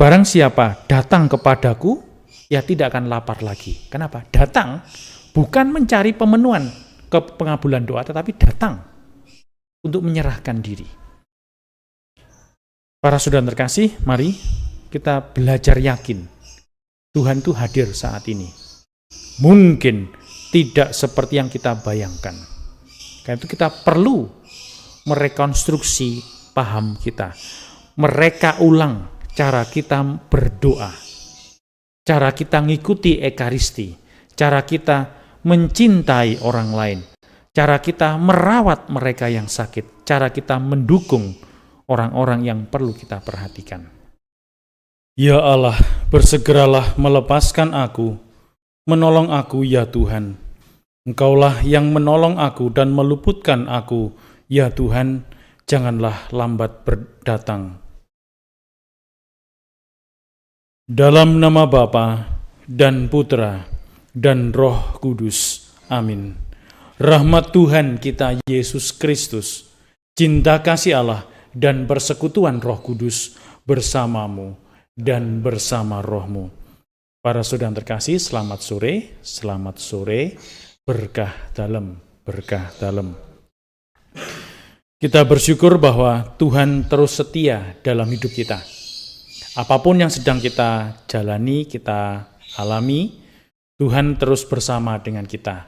Barang siapa datang kepadaku, ya tidak akan lapar lagi. Kenapa? Datang bukan mencari pemenuhan ke pengabulan doa, tetapi datang untuk menyerahkan diri. Para saudara terkasih, mari kita belajar yakin. Tuhan itu hadir saat ini. Mungkin tidak seperti yang kita bayangkan. Karena itu kita perlu merekonstruksi paham kita. Mereka ulang cara kita berdoa. Cara kita mengikuti Ekaristi. Cara kita mencintai orang lain. Cara kita merawat mereka yang sakit. Cara kita mendukung orang-orang yang perlu kita perhatikan. Ya Allah, bersegeralah melepaskan aku, menolong aku ya Tuhan. Engkaulah yang menolong aku dan meluputkan aku, ya Tuhan, janganlah lambat berdatang. Dalam nama Bapa dan Putra dan Roh Kudus. Amin. Rahmat Tuhan kita Yesus Kristus, cinta kasih Allah dan persekutuan Roh Kudus bersamamu dan bersama rohmu. Para saudara terkasih, selamat sore, berkah dalam. Kita bersyukur bahwa Tuhan terus setia dalam hidup kita. Apapun yang sedang kita jalani, kita alami, Tuhan terus bersama dengan kita,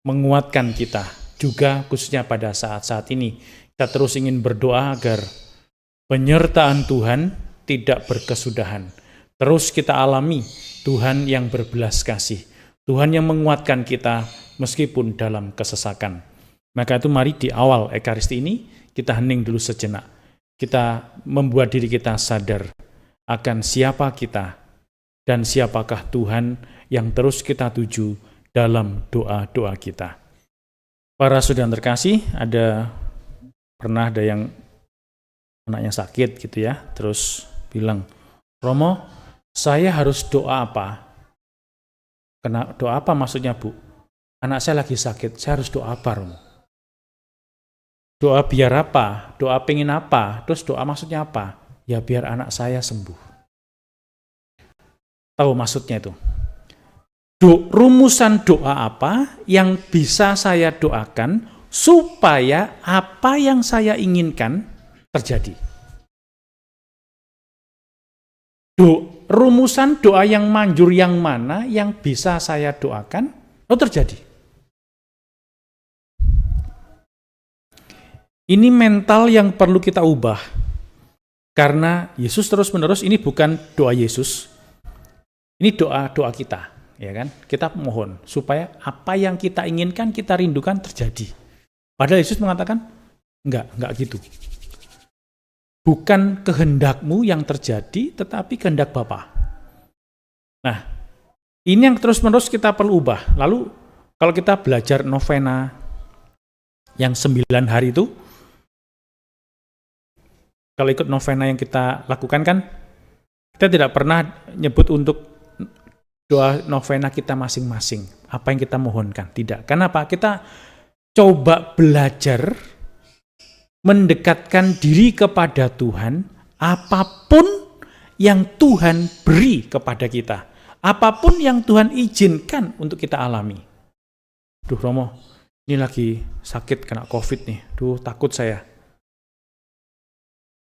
menguatkan kita, juga khususnya pada saat-saat ini. Kita terus ingin berdoa agar penyertaan Tuhan tidak berkesudahan. Terus kita alami Tuhan yang berbelas kasih, Tuhan yang menguatkan kita meskipun dalam kesesakan. Maka itu mari di awal Ekaristi ini kita hening dulu sejenak. Kita membuat diri kita sadar akan siapa kita dan siapakah Tuhan yang terus kita tuju dalam doa-doa kita. Para saudara terkasih, pernah ada yang anaknya sakit gitu ya, terus bilang, Romo, saya harus doa apa? Doa apa maksudnya, Bu? Anak saya lagi sakit, saya harus doa apa, Romo? Doa biar apa? Doa pengen apa? Terus doa maksudnya apa? Ya biar anak saya sembuh. Tahu maksudnya itu? Rumusan doa apa yang bisa saya doakan supaya apa yang saya inginkan terjadi? Rumusan doa yang manjur yang mana yang bisa saya doakan terjadi? Ini mental yang perlu kita ubah. Karena Yesus terus-menerus, ini bukan doa Yesus. Ini doa kita, ya kan? Kita mohon supaya apa yang kita inginkan, kita rindukan terjadi. Padahal Yesus mengatakan, enggak gitu. Bukan kehendakmu yang terjadi, tetapi kehendak Bapa. Nah, ini yang terus-menerus kita perlu ubah. Lalu, kalau kita belajar novena yang 9 hari itu, kalau ikut novena yang kita lakukan kan, kita tidak pernah nyebut untuk doa novena kita masing-masing. Apa yang kita mohonkan, tidak. Kenapa? Kita coba belajar mendekatkan diri kepada Tuhan, apapun yang Tuhan beri kepada kita, apapun yang Tuhan izinkan untuk kita alami. Duh Romo, ini lagi sakit kena COVID nih, takut saya.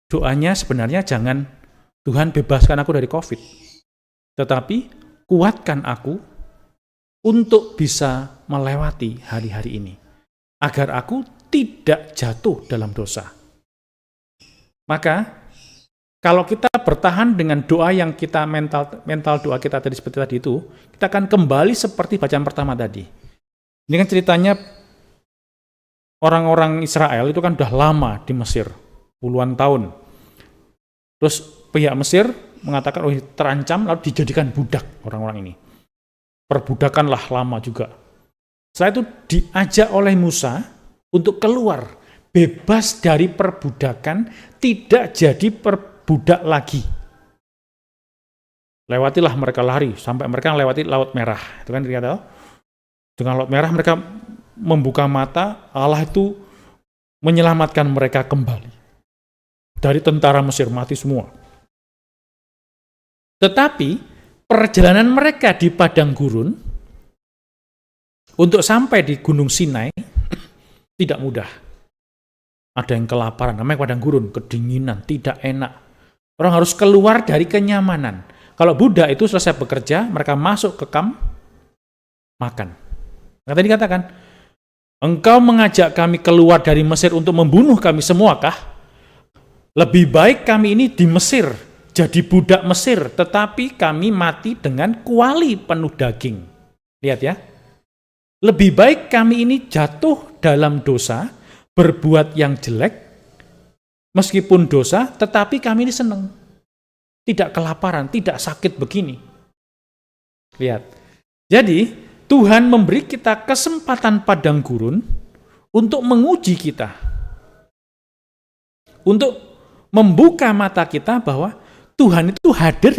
Doanya sebenarnya jangan Tuhan bebaskan aku dari COVID, tetapi kuatkan aku untuk bisa melewati hari-hari ini, agar aku tidak jatuh dalam dosa. Maka kalau kita bertahan dengan doa yang kita mental doa kita tadi seperti tadi itu, kita akan kembali seperti bacaan pertama tadi. Ini kan ceritanya orang-orang Israel itu kan udah lama di Mesir, puluhan tahun. Terus pihak Mesir mengatakan terancam, lalu dijadikan budak orang-orang ini. Perbudakanlah lama juga. Setelah itu diajak oleh Musa untuk keluar, bebas dari perbudakan, tidak jadi perbudak lagi. Lewatilah mereka lari, sampai mereka lewati Laut Merah. Itu kan kita tahu. Dengan Laut Merah mereka membuka mata, Allah itu menyelamatkan mereka kembali. Dari tentara Mesir mati semua. Tetapi perjalanan mereka di padang gurun untuk sampai di Gunung Sinai tidak mudah. Ada yang kelaparan, namanya padang gurun, kedinginan, tidak enak. Orang harus keluar dari kenyamanan. Kalau Buddha itu selesai bekerja, mereka masuk ke kamp, makan. Nah, tadi dikatakan, engkau mengajak kami keluar dari Mesir untuk membunuh kami semuakah? Lebih baik kami ini di Mesir, jadi budak Mesir, tetapi kami mati dengan kuali penuh daging. Lihat ya. Lebih baik kami ini jatuh dalam dosa, berbuat yang jelek, meskipun dosa, tetapi kami ini senang. Tidak kelaparan, tidak sakit begini. Lihat. Jadi, Tuhan memberi kita kesempatan padang gurun untuk menguji kita. Untuk membuka mata kita bahwa Tuhan itu hadir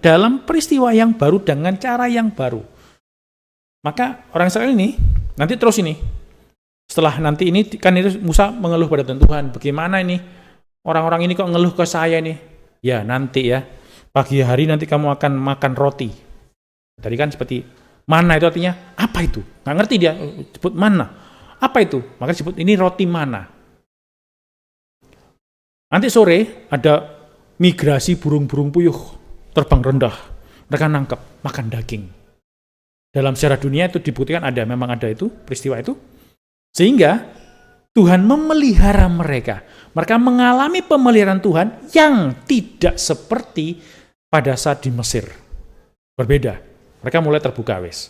dalam peristiwa yang baru dengan cara yang baru. Maka orang Israel ini, nanti terus ini, setelah nanti ini, kan itu Musa mengeluh pada Tuhan, bagaimana ini, orang-orang ini kok ngeluh ke saya nih? Ya nanti ya, pagi hari nanti kamu akan makan roti. Tadi kan seperti, mana itu artinya, apa itu? Nggak ngerti dia, sebut mana. Apa itu? Maka disebut ini roti mana. Nanti sore ada migrasi burung-burung puyuh, terbang rendah. Mereka nangkep, makan daging. Dalam sejarah dunia itu dibuktikan memang ada itu, peristiwa itu. Sehingga Tuhan memelihara mereka. Mereka mengalami pemeliharaan Tuhan yang tidak seperti pada saat di Mesir. Berbeda. Mereka mulai terbuka wes.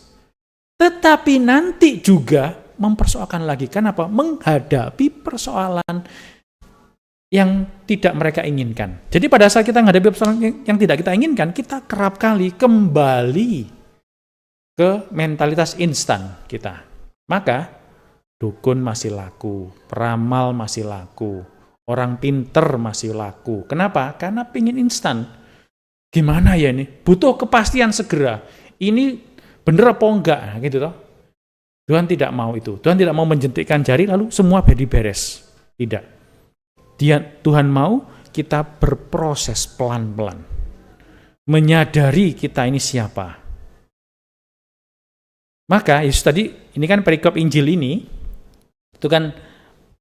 Tetapi nanti juga mempersoalkan lagi. Kenapa? Menghadapi persoalan yang tidak mereka inginkan. Jadi pada saat kita menghadapi persoalan yang tidak kita inginkan, kita kerap kali kembali ke mentalitas instan kita. Maka dukun masih laku, peramal masih laku, orang pinter masih laku. Kenapa? Karena pingin instan. Gimana ya ini? Butuh kepastian segera. Ini bener apa enggak? Gitu toh. Tuhan tidak mau itu. Tuhan tidak mau menjentikkan jari lalu semua jadi beres. Tidak. Tuhan mau kita berproses pelan-pelan. Menyadari kita ini siapa. Maka Yesus tadi, ini kan perikop Injil ini, itu kan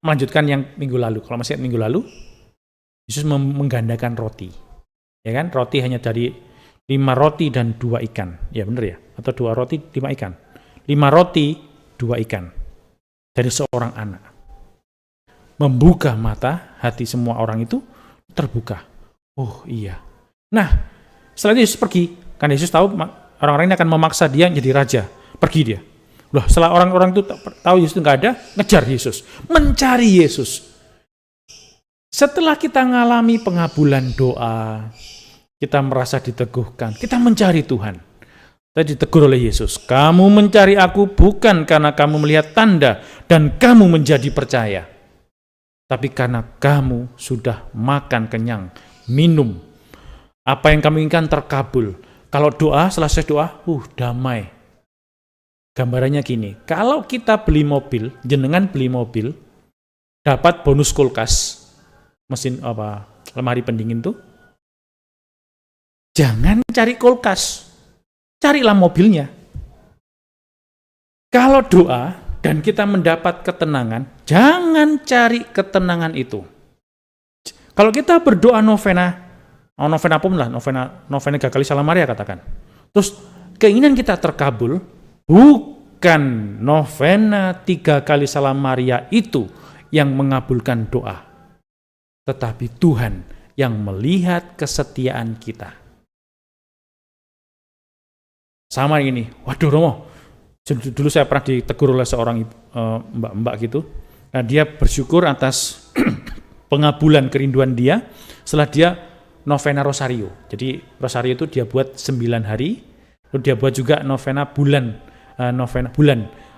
melanjutkan yang minggu lalu. Kalau masih ingat minggu lalu, Yesus menggandakan roti. Ya kan, roti hanya dari 5 roti dan 2 ikan. Ya benar ya? Atau 2 roti, 5 ikan. 5 roti, 2 ikan. Dari seorang anak. Membuka mata, hati semua orang itu terbuka. Oh iya. Nah, setelah itu Yesus pergi. Kan Yesus tahu orang-orang ini akan memaksa dia jadi raja. Pergi dia. Loh, setelah orang-orang itu tahu Yesus nggak ada, ngejar Yesus, mencari Yesus. Setelah kita mengalami pengabulan doa, kita merasa diteguhkan, kita mencari Tuhan. Kita ditegur oleh Yesus. Kamu mencari aku bukan karena kamu melihat tanda dan kamu menjadi percaya, tapi karena kamu sudah makan kenyang, minum. Apa yang kamu inginkan terkabul. Kalau doa, selesai doa, damai. Gambarannya gini, kalau kita beli mobil, jenengan beli mobil, dapat bonus kulkas, mesin lemari pendingin tuh, jangan cari kulkas, carilah mobilnya. Kalau doa dan kita mendapat ketenangan, jangan cari ketenangan itu. Kalau kita berdoa novena pun lah, novena Gakali Salam Maria katakan. Terus keinginan kita terkabul, bukan novena 3 kali Salam Maria itu yang mengabulkan doa, tetapi Tuhan yang melihat kesetiaan kita. Sama ini, waduh Romo, dulu saya pernah ditegur oleh seorang mbak-mbak gitu. Nah, dia bersyukur atas pengabulan kerinduan dia setelah dia novena Rosario. Jadi Rosario itu dia buat 9 hari, lalu dia buat juga novena bulan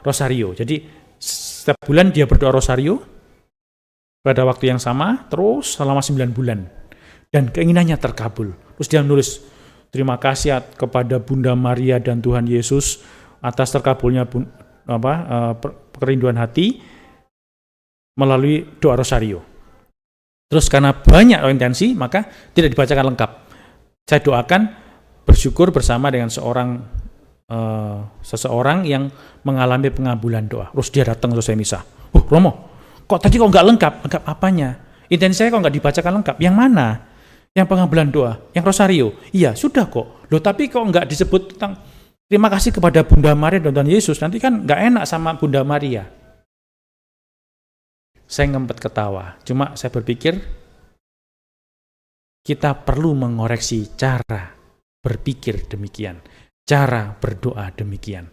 Rosario. Jadi setiap bulan dia berdoa Rosario pada waktu yang sama terus selama 9 bulan dan keinginannya terkabul. Terus dia menulis, terima kasih kepada Bunda Maria dan Tuhan Yesus atas terkabulnya kerinduan hati melalui doa Rosario. Terus karena banyak intensi maka tidak dibacakan lengkap. Saya doakan bersyukur bersama dengan seseorang yang mengalami pengabulan doa. Terus dia datang terus saya misah. Romo, kok tadi kok nggak lengkap? Lengkap apanya? Intensi saya kok nggak dibacakan lengkap? Yang mana? Yang pengabulan doa, yang rosario. Iya, sudah kok. Loh, tapi kok nggak disebut tentang terima kasih kepada Bunda Maria dan Tuhan Yesus? Nanti kan nggak enak sama Bunda Maria. Saya ngempet ketawa. Cuma saya berpikir kita perlu mengoreksi cara berpikir demikian, cara berdoa demikian.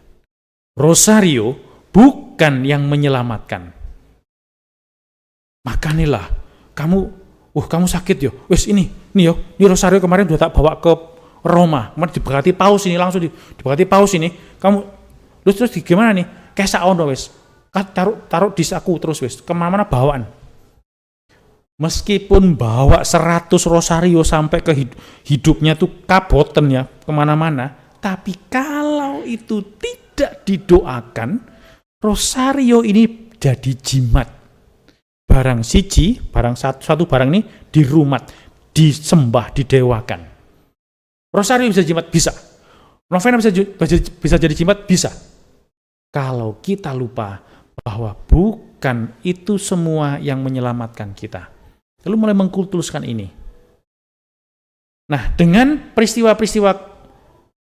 Rosario bukan yang menyelamatkan. Makanilah kamu sakit yo. Wes ini Rosario kemarin udah tak bawa ke Roma. Kemarin diberkati Paus ini, langsung diberkati Paus ini. Kamu terus gimana nih? Kayak saono wes. Taruh di saku terus wes. Kemana-mana bawaan. Meskipun bawa 100 rosario sampai ke hidupnya tuh kaboten ya kemana-mana, tapi kalau itu tidak didoakan, rosario ini jadi jimat. Barang satu barang ini dirumat, disembah, didewakan. Rosario bisa jimat, bisa. Novena bisa jadi jimat, bisa. Kalau kita lupa bahwa bukan itu semua yang menyelamatkan kita. Lalu mulai mengkultuskan ini. Nah, dengan peristiwa-peristiwa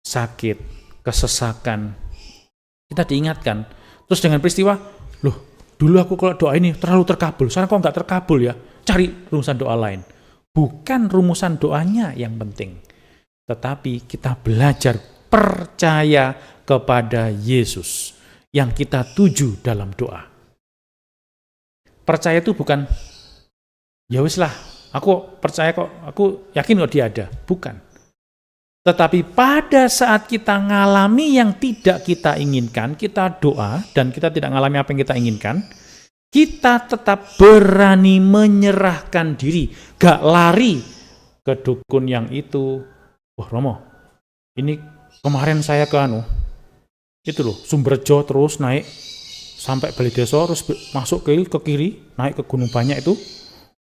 sakit, kesesakan, kita diingatkan. Terus dengan peristiwa, dulu aku kalau doa ini terlalu terkabul, sekarang kok nggak terkabul ya? Cari rumusan doa lain. Bukan rumusan doanya yang penting. Tetapi kita belajar percaya kepada Yesus yang kita tuju dalam doa. Percaya itu bukan ya wis lah, aku percaya kok, aku yakin kok dia ada. Bukan. Tetapi pada saat kita ngalami yang tidak kita inginkan, kita doa dan kita tidak ngalami apa yang kita inginkan, kita tetap berani menyerahkan diri, gak lari ke dukun yang itu. Wah Romo, ini kemarin saya ke itu loh, Sumberjo terus naik sampai Balideso, terus masuk ke kiri, naik ke Gunung Banyak itu.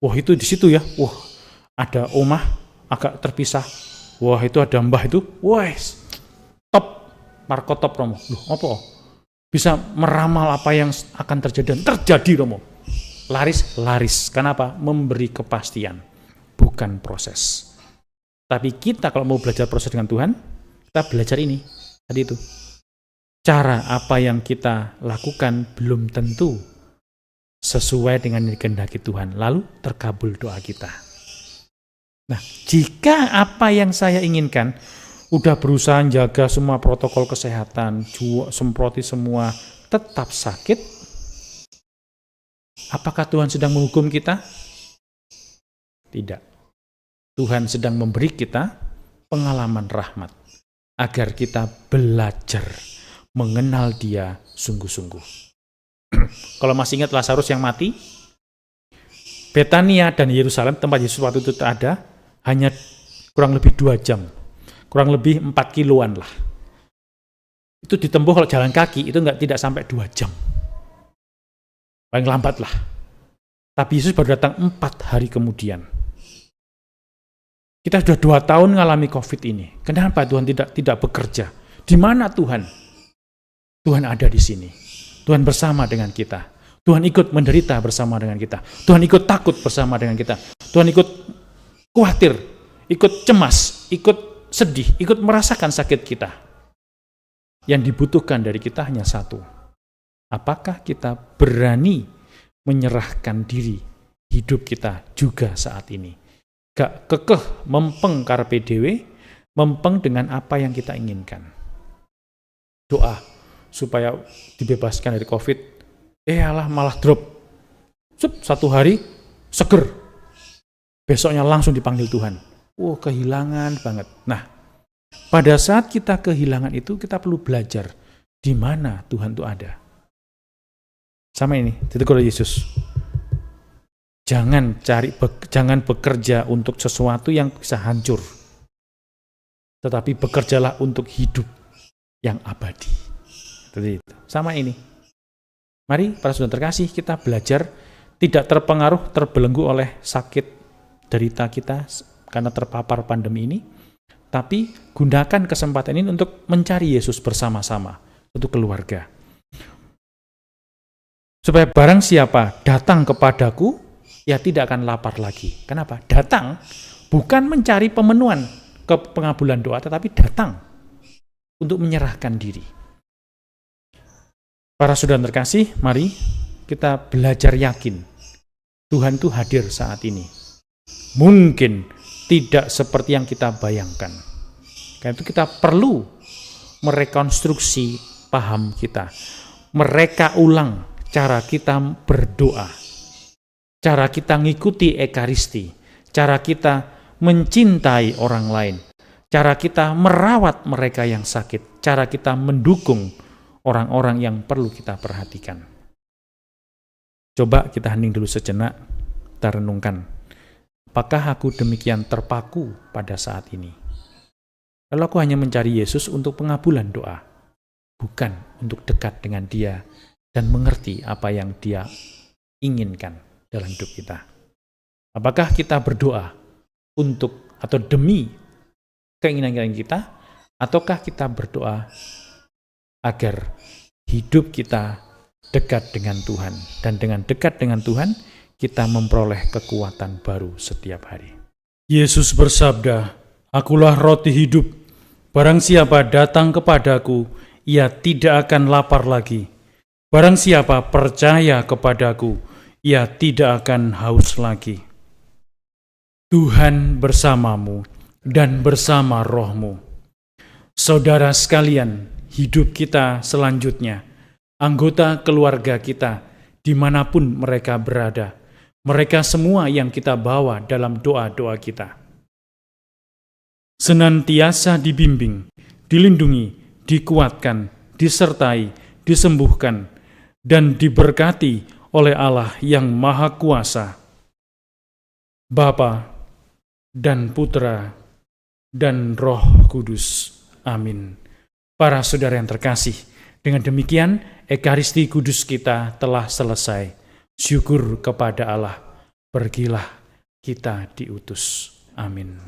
Wah itu di situ ya, wah ada omah agak terpisah, wah itu ada mbah itu, wah top, markotop Romo. Loh apa? Bisa meramal apa yang akan terjadi dan terjadi Romo. Laris. Kenapa? Memberi kepastian, bukan proses. Tapi kita kalau mau belajar proses dengan Tuhan, kita belajar ini, tadi itu. Cara apa yang kita lakukan belum tentu sesuai dengan yang dikehendaki Tuhan. Lalu terkabul doa kita. Nah, jika apa yang saya inginkan, udah berusaha jaga semua protokol kesehatan, semproti semua, tetap sakit, apakah Tuhan sedang menghukum kita? Tidak. Tuhan sedang memberi kita pengalaman rahmat, agar kita belajar mengenal Dia sungguh-sungguh. Kalau masih ingat Lazarus yang mati, Betania dan Yerusalem, tempat Yesus waktu itu ada, hanya kurang lebih 2 jam. Kurang lebih 4 kiloan lah. Itu ditempuh kalau jalan kaki, itu tidak sampai 2 jam. Paling lambat lah. Tapi Yesus baru datang 4 hari kemudian. Kita sudah 2 tahun mengalami COVID ini. Kenapa Tuhan tidak bekerja? Di mana Tuhan? Tuhan ada di sini. Tuhan bersama dengan kita. Tuhan ikut menderita bersama dengan kita. Tuhan ikut takut bersama dengan kita. Tuhan ikut khawatir, ikut cemas, ikut sedih, ikut merasakan sakit kita. Yang dibutuhkan dari kita hanya satu. Apakah kita berani menyerahkan diri hidup kita juga saat ini? Gak kekeh mempeng karpe dewe, mempeng dengan apa yang kita inginkan. Doa supaya dibebaskan dari COVID, alah malah drop. 1 hari seger. Besoknya langsung dipanggil Tuhan. Kehilangan banget. Nah, pada saat kita kehilangan itu, kita perlu belajar di mana Tuhan itu ada. Sama ini, ditegur oleh Yesus. Jangan bekerja untuk sesuatu yang bisa hancur. Tetapi bekerjalah untuk hidup yang abadi. Itu. Sama ini. Mari para saudara terkasih, kita belajar tidak terbelenggu oleh sakit derita kita karena terpapar pandemi ini, tapi gunakan kesempatan ini untuk mencari Yesus bersama-sama, untuk keluarga. Supaya barang siapa datang kepadaku, ya tidak akan lapar lagi. Kenapa? Datang bukan mencari pemenuhan ke pengabulan doa, tetapi datang untuk menyerahkan diri. Para saudara terkasih, mari kita belajar yakin Tuhan itu hadir saat ini. Mungkin tidak seperti yang kita bayangkan. Karena itu kita perlu merekonstruksi paham kita, mereka ulang cara kita berdoa, cara kita ngikuti Ekaristi, cara kita mencintai orang lain, cara kita merawat mereka yang sakit, cara kita mendukung orang-orang yang perlu kita perhatikan. Coba kita hening dulu sejenak, kita renungkan. Apakah aku demikian terpaku pada saat ini? Lalu aku hanya mencari Yesus untuk pengabulan doa, bukan untuk dekat dengan Dia dan mengerti apa yang Dia inginkan dalam hidup kita. Apakah kita berdoa untuk atau demi keinginan kita, ataukah kita berdoa agar hidup kita dekat dengan Tuhan, dan dengan dekat dengan Tuhan kita memperoleh kekuatan baru setiap hari. Yesus bersabda, "Akulah roti hidup. Barang siapa datang kepadaku, ia tidak akan lapar lagi. Barang siapa percaya kepadaku, ia tidak akan haus lagi." Tuhan bersamamu dan bersama rohmu. Saudara sekalian, hidup kita selanjutnya, anggota keluarga kita, dimanapun mereka berada, mereka semua yang kita bawa dalam doa-doa kita, senantiasa dibimbing, dilindungi, dikuatkan, disertai, disembuhkan, dan diberkati oleh Allah yang Maha Kuasa, Bapa dan Putra dan Roh Kudus. Amin. Para saudara yang terkasih, dengan demikian Ekaristi Kudus kita telah selesai. Syukur kepada Allah. Pergilah, kita diutus. Amin.